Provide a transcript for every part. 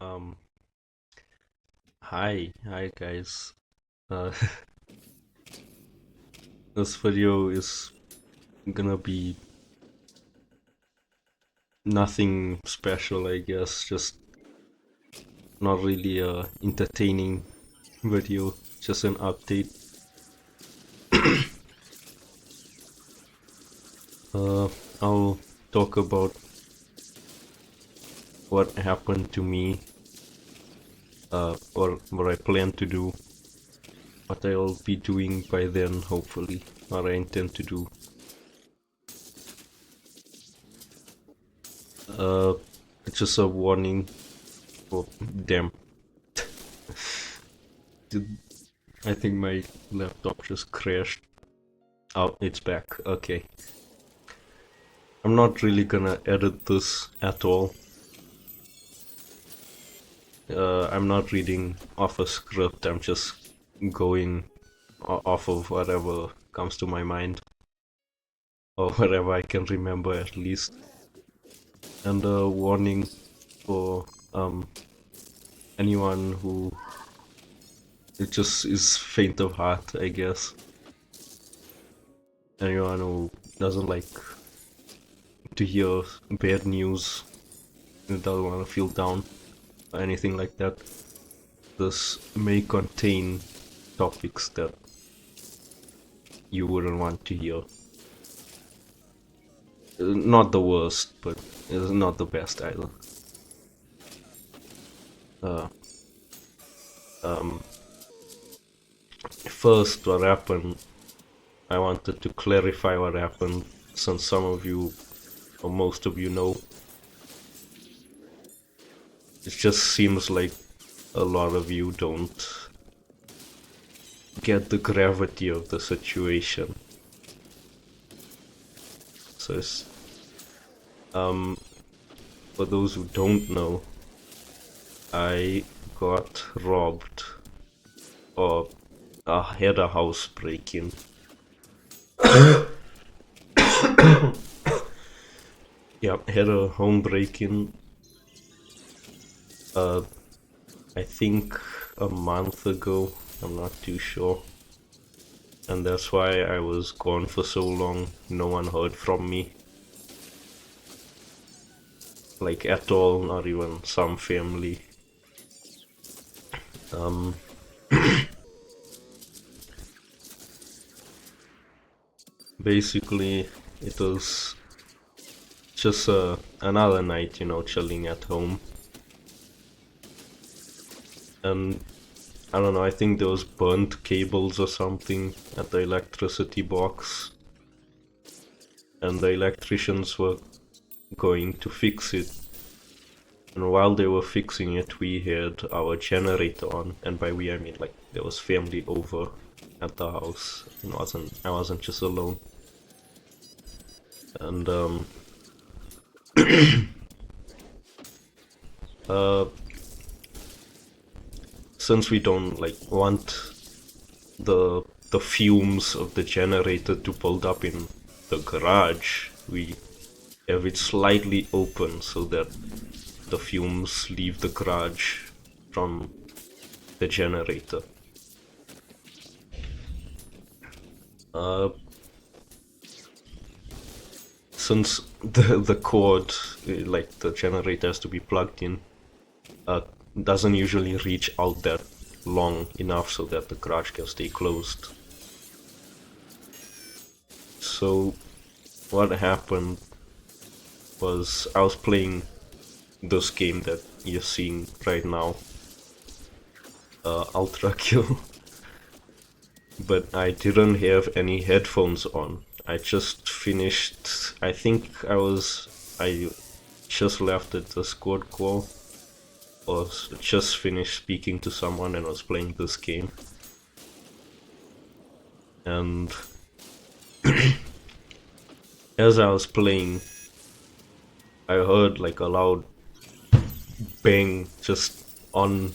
Um, hi guys. Uh, this video is gonna be nothing special, I guess. Just not really a entertaining video. Just an update. Uh, I'll talk about what happened to me. Or what I plan to do. What I'll be doing by then, hopefully. What I intend to do. Uh, it's just a warning. Oh, damn. Did I think my laptop just crashed. Oh, it's back. Okay. I'm not really gonna edit this at all. I'm not reading off a script. I'm just going off of whatever comes to my mind. Or whatever I can remember at least. And a warning for anyone who it just is faint of heart, I guess. Anyone who doesn't like to hear bad news and doesn't want to feel down or anything like that. This may contain topics that you wouldn't want to hear. Not the worst, but it's not the best either. Uh, um, First, what happened, I wanted to clarify what happened, since some of you, or most of you know. It just seems like a lot of you don't get the gravity of the situation. So for those who don't know, I got robbed, or I had a house break-in. Yeah, had a home break-in. I think a month ago. I'm not too sure. And that's why I was gone for so long. No one heard from me. Like at all, not even some family. Basically, it was just another night, chilling at home. And I don't know, I think there was burnt cables or something at the electricity box. And the electricians were going to fix it. And while they were fixing it, we had our generator on. And by we, I mean like there was family over at the house. I wasn't just alone. And uh, since we don't like want the fumes of the generator to build up in the garage, we have it slightly open so that the fumes leave the garage from the generator. Since the cord, like the generator has to be plugged in, doesn't usually reach out that long enough so that the garage can stay closed. So what happened was I was playing this game that you're seeing right now, Ultra Kill, but I didn't have any headphones on. I just finished, I just left at the squad call, or just finished speaking to someone and was playing this game. And as I was playing, I heard like a loud bang just on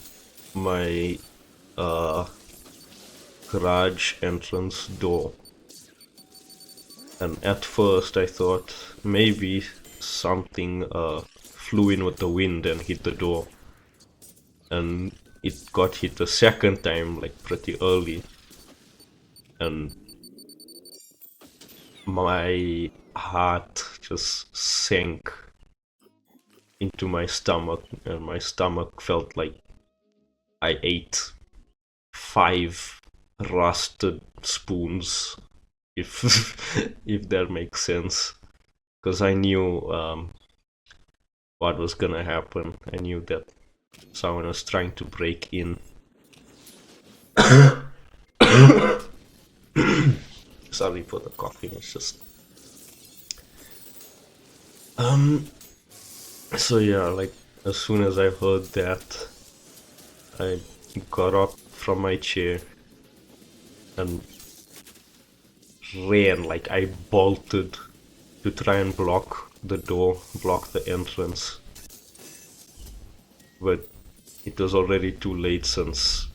my garage entrance door. And at first I thought maybe something flew in with the wind and hit the door. and it got hit a second time, like pretty early, and my heart just sank into my stomach, and my stomach felt like I ate 5 rusted spoons, if if that makes sense, because I knew what was gonna happen. I knew that someone was trying to break in. Sorry for the coughing. It's just so yeah, like as soon as I heard that, I got up from my chair and ran, like I bolted to try and block the door, block the entrance. But it was already too late, since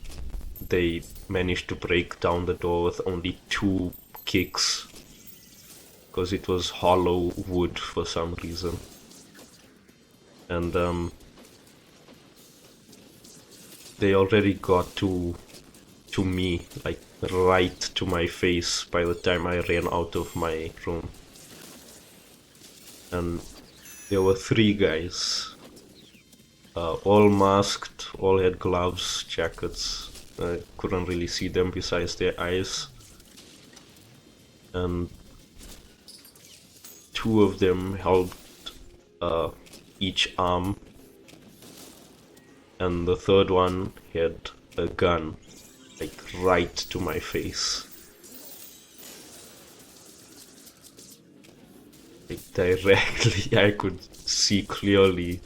they managed to break down the door with only 2 kicks, because it was hollow wood for some reason. And they already got to me, like right to my face, by the time I ran out of my room. And there were 3 guys, all masked, all had gloves, jackets. I couldn't really see them besides their eyes. And 2 of them held each arm, and the third one had a gun, like right to my face. Like directly, I could see clearly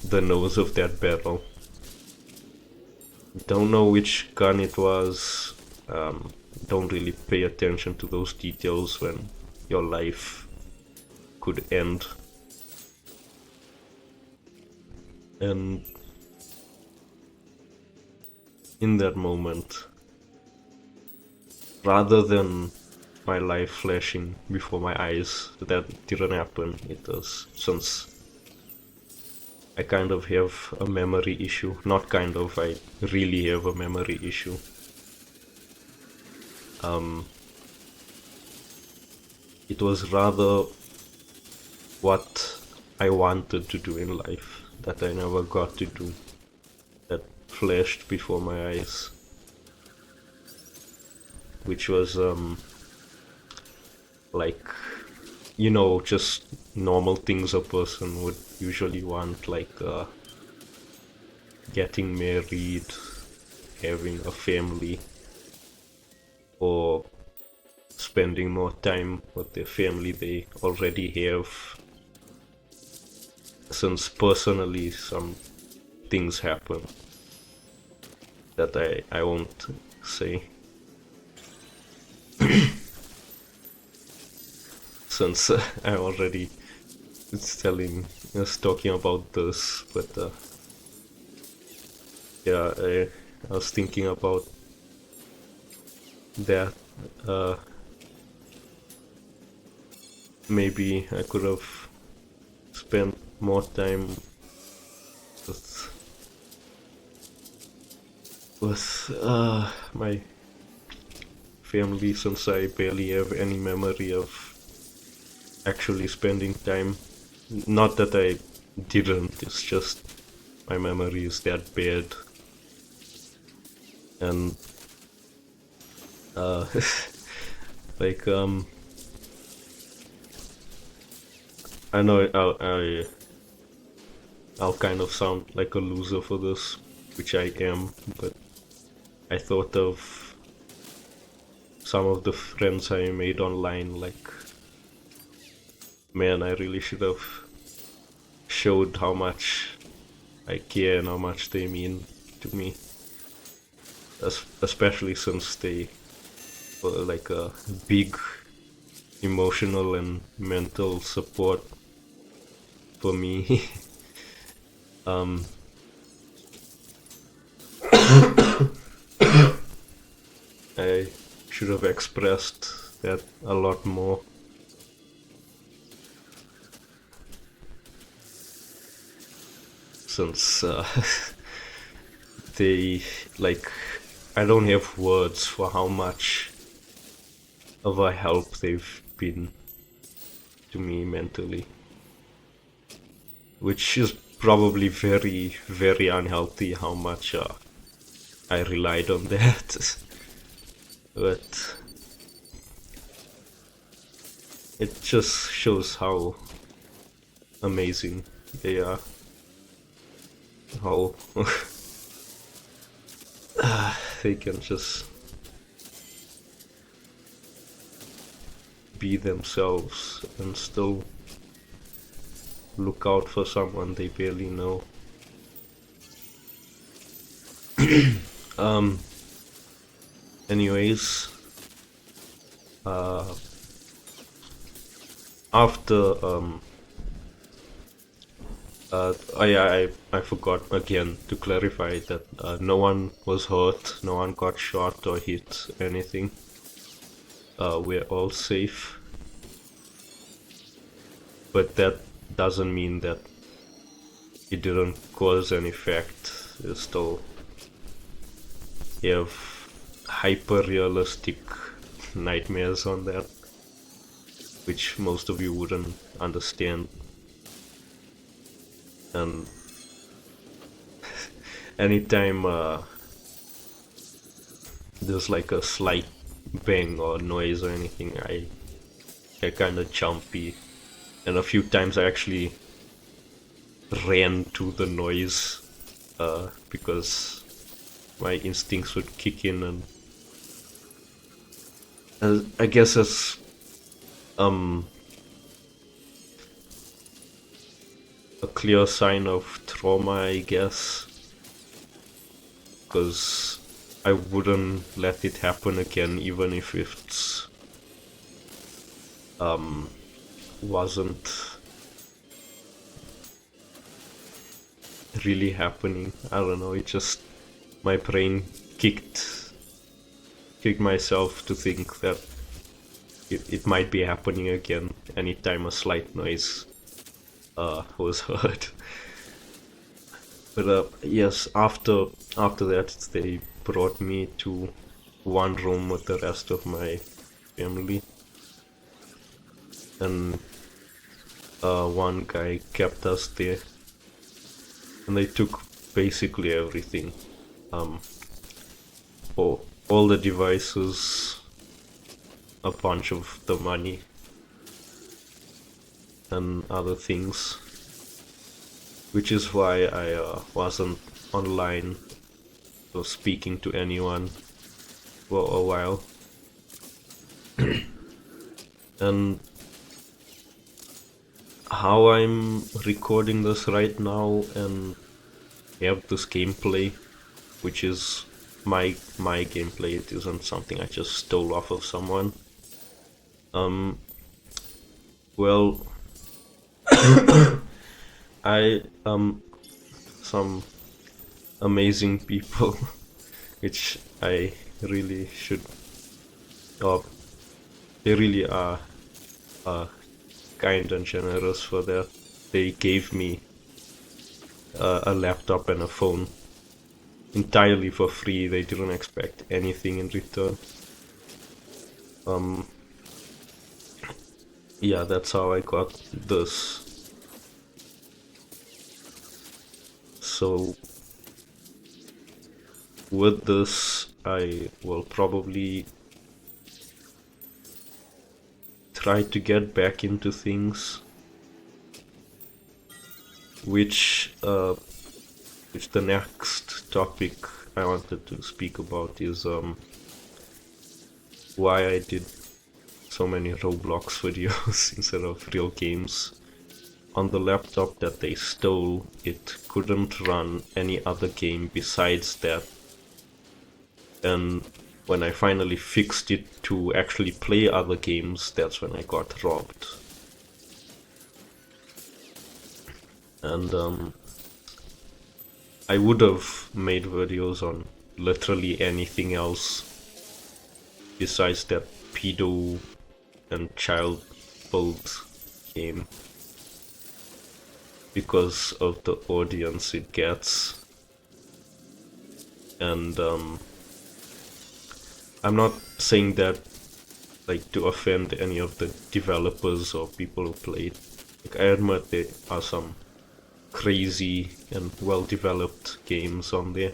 the nose of that barrel. Don't know which gun it was. Don't really pay attention to those details when your life could end. And in that moment, rather than my life flashing before my eyes, that didn't happen. It was, since I kind of have a memory issue. Not kind of, I really have a memory issue. It was rather what I wanted to do in life that I never got to do, that flashed before my eyes, which was like, you know, just normal things a person would usually want, like getting married, having a family, or spending more time with the family they already have. Since personally some things happen that I won't say, since I already talking about this, but yeah, I was thinking about that. Maybe I could have spent more time with my family, since I barely have any memory of actually spending time. Not that I didn't, it's just my memory is that bad. And like I know I'll kind of sound like a loser for this, which I am, but I thought of some of the friends I made online, like, man, I really should have showed how much I care and how much they mean to me. Especially since they were like a big emotional and mental support for me. I should have expressed that a lot more. Since they, like, I don't have words for how much of a help they've been to me mentally, which is probably very, very unhealthy how much I relied on that. But it just shows how amazing they are, how they can just be themselves and still look out for someone they barely know. Anyways, after oh yeah, I forgot again to clarify that no one was hurt, no one got shot or hit, anything. We're all safe. But that doesn't mean that it didn't cause an effect. You still have hyper-realistic nightmares on that, which most of you wouldn't understand. And anytime there's like a slight bang or noise or anything, I get kind of jumpy. And a few times I actually ran to the noise because my instincts would kick in, and I guess as a clear sign of trauma, I guess, because I wouldn't let it happen again, even if it's wasn't really happening. I don't know, it just, my brain kicked myself to think that it might be happening again anytime a slight noise was heard. But yes, after that they brought me to one room with the rest of my family, and one guy kept us there, and they took basically everything, all the devices, a bunch of the money, and other things, which is why I wasn't online or speaking to anyone for a while. And how I'm recording this right now and have this gameplay, which is my gameplay, it isn't something I just stole off of someone. Well, I some amazing people, which I really should, oh, they really are kind and generous for that. They gave me a laptop and a phone entirely for free. They didn't expect anything in return. Yeah, that's how I got this. So with this, I will probably try to get back into things, which the next topic I wanted to speak about is why I did so many Roblox videos instead of real games. On the laptop that they stole, it couldn't run any other game besides that. And when I finally fixed it to actually play other games, that's when I got robbed. And I would have made videos on literally anything else besides that pedo and child build game, because of the audience it gets. And I'm not saying that like to offend any of the developers or people who played. Like, I admit there are some crazy and well-developed games on there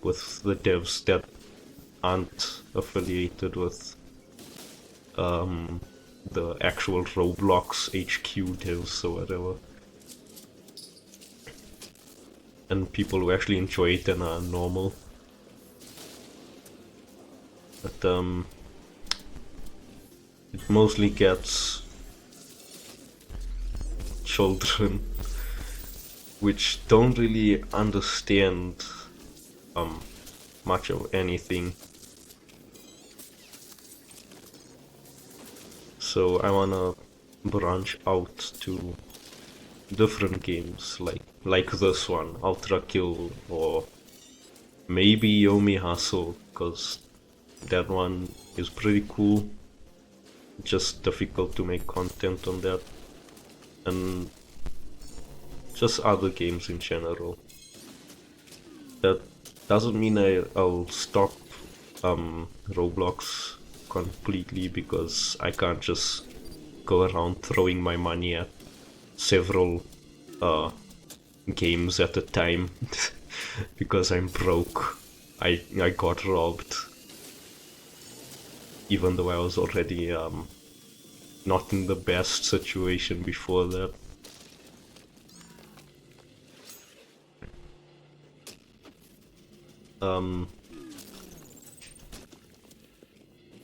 with the devs that aren't affiliated with the actual Roblox HQ devs or whatever. And people who actually enjoy it and are normal. But it mostly gets children which don't really understand much of anything. So I wanna branch out to different games like this one, Ultra Kill, or maybe Yomi Hustle, because that one is pretty cool. Just difficult to make content on that, and just other games in general. That doesn't mean I'll stop Roblox completely, because I can't just go around throwing my money at several games at a time because I'm broke. I got robbed, even though I was already not in the best situation before that.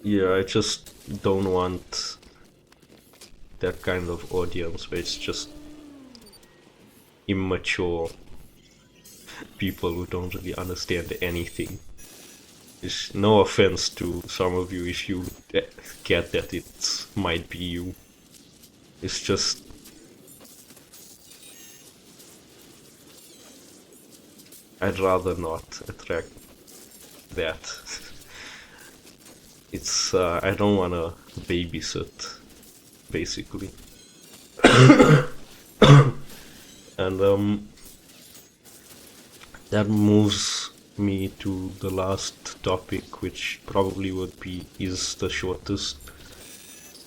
Yeah, I just don't want that kind of audience where it's just immature people who don't really understand anything. It's no offense to some of you if you get that it might be you. It's just I'd rather not attract that. It's I don't wanna babysit, basically. And that moves me to the last topic, which probably is the shortest.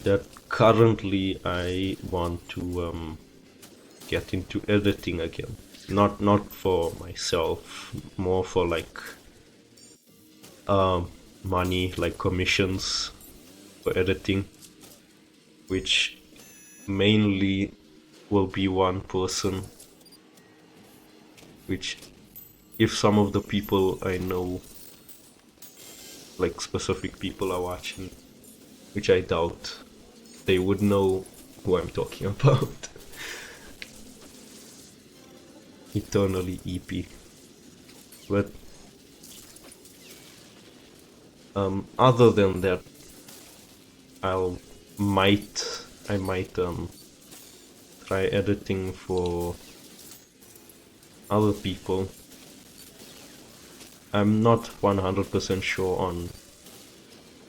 That currently I want to get into editing again. Not for myself, more for like money, like commissions for editing, which mainly will be one person, which if some of the people I know, like specific people are watching, which I doubt, they would know who I'm talking about. Eternally EP. But other than that, I might try editing for other people. I'm not 100% sure on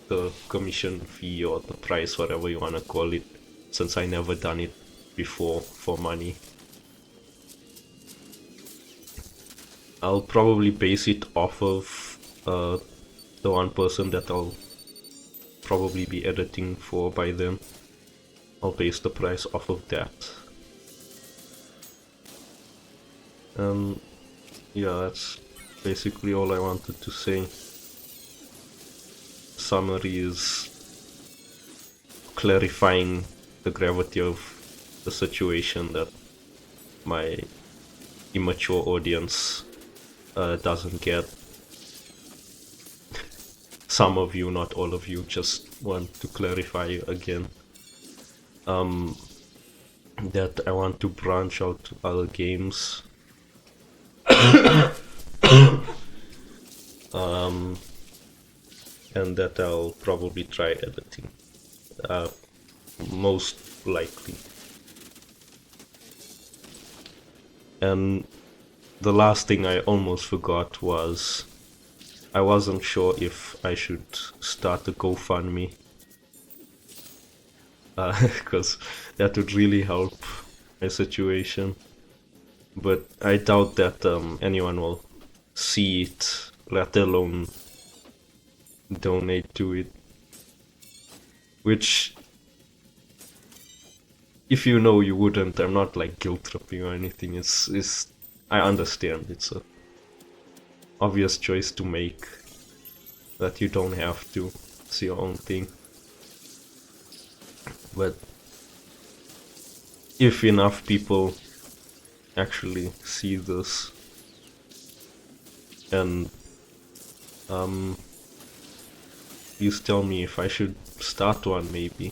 the commission fee or the price, whatever you wanna call it, since I never done it before for money. I'll probably base it off of the one person that I'll probably be editing for by then. I'll base the price off of that. Yeah, that's basically all I wanted to say. Summary is clarifying the gravity of the situation, that my immature audience doesn't get. Some of you, not all of you, just want to clarify again that I want to branch out to other games. And that I'll probably try editing, most likely. And the last thing I almost forgot was I wasn't sure if I should start a Gofundme, because that would really help my situation. But I doubt that anyone will see it let alone donate to it. Which, if you know you wouldn't, I'm not like guilt tripping or anything. It's I understand it's a obvious choice to make, that you don't have to. It's your own thing. But if enough people actually see this and please tell me if I should start one, maybe,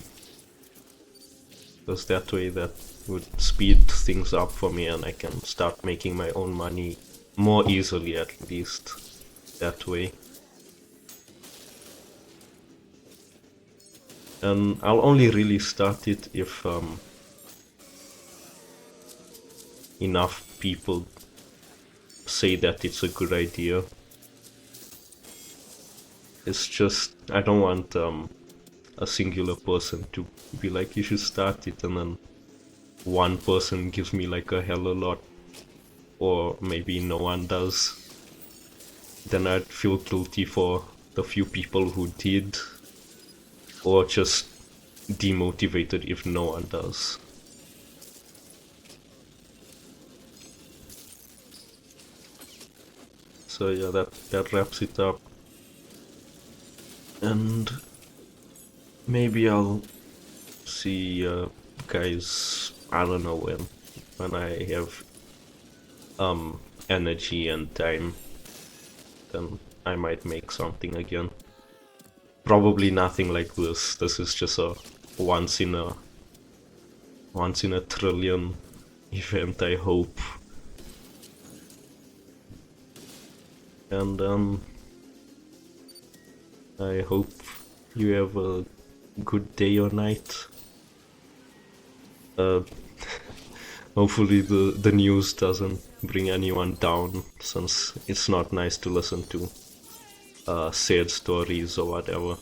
because that way that would speed things up for me and I can start making my own money more easily, at least that way. And I'll only really start it if enough people say that it's a good idea. It's just, I don't want a singular person to be like, you should start it, and then one person gives me like a hell a lot, or maybe no one does. Then I'd feel guilty for the few people who did, or just demotivated if no one does. So yeah, that wraps it up. And maybe I'll see you guys, I don't know when I have energy and time, then I might make something again. Probably nothing like this. This is just a once in a trillion event, I hope. And I hope you have a good day or night. Hopefully the news doesn't bring anyone down, since it's not nice to listen to sad stories or whatever.